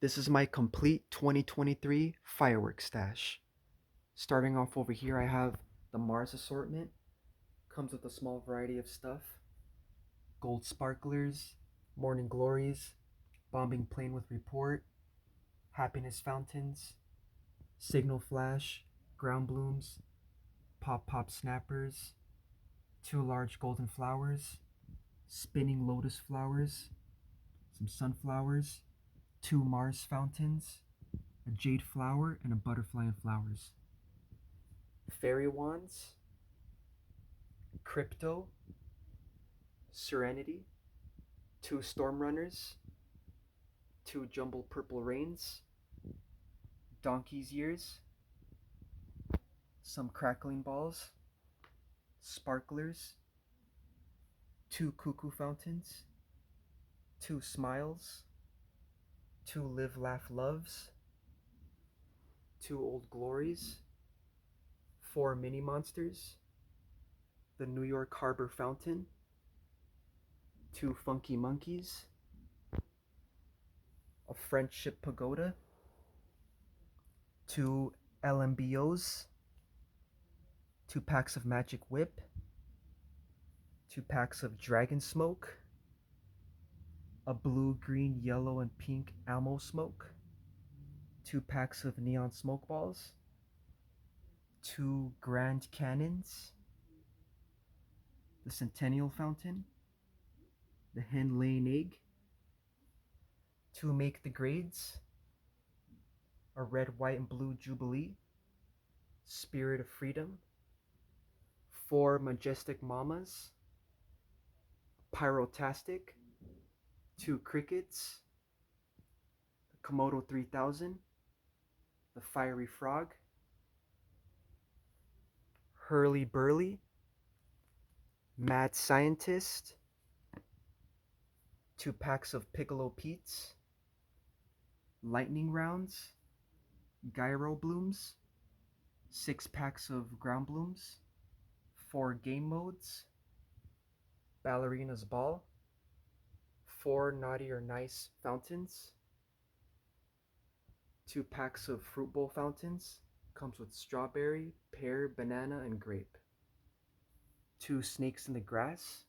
This is my complete 2023 fireworks stash. Starting off over here, I have the Mars assortment. Comes with a small variety of stuff. Gold sparklers, morning glories, bombing plane with report, happiness fountains, signal flash, ground blooms, pop pop snappers, two large golden flowers, spinning lotus flowers, some sunflowers, two Mars fountains, a jade flower, and a butterfly and flowers. Fairy wands, crypto, serenity, two storm runners, two jumbo purple rains, donkey's ears, some crackling balls, sparklers, two cuckoo fountains, two smiles, two live laugh loves, two old glories, four mini monsters, the New York Harbor fountain, two funky monkeys, a friendship pagoda, two LMBOs, two packs of magic whip, two packs of dragon smoke, a blue, green, yellow, and pink Elmo smoke, two packs of neon smoke balls, two grand cannons, the centennial fountain, the hen laying egg, two make the grades, a red, white, and blue jubilee, spirit of freedom, four majestic mamas, pyrotastic, two crickets, the Komodo 3000, the fiery frog, hurly burly, mad scientist, two packs of piccolo peats, lightning rounds, gyro blooms, six packs of ground blooms, four game modes, ballerina's ball, four naughty or nice fountains, two packs of fruit bowl fountains, comes with strawberry, pear, banana, and grape, two snakes in the grass,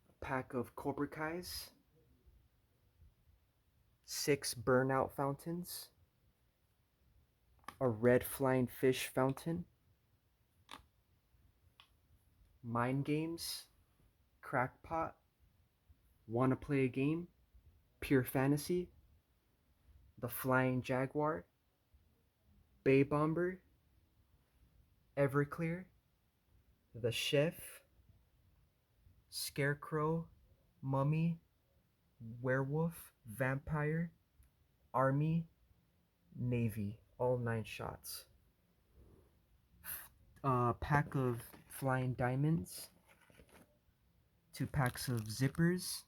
a pack of cobra kais, six burnout fountains, a red flying fish fountain, mind games, crackpot, wanna play a game, pure fantasy, the flying jaguar, bay bomber, everclear, the chef, scarecrow, mummy, werewolf, vampire, army, navy, all 9 shots. A pack of flying diamonds, two packs of zippers,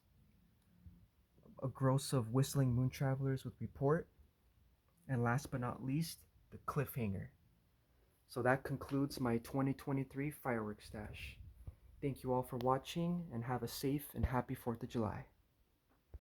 a gross of whistling moon travelers with report, and last but not least, the cliffhanger. So that concludes my 2023 fireworks stash. Thank you all for watching and have a safe and happy 4th of July.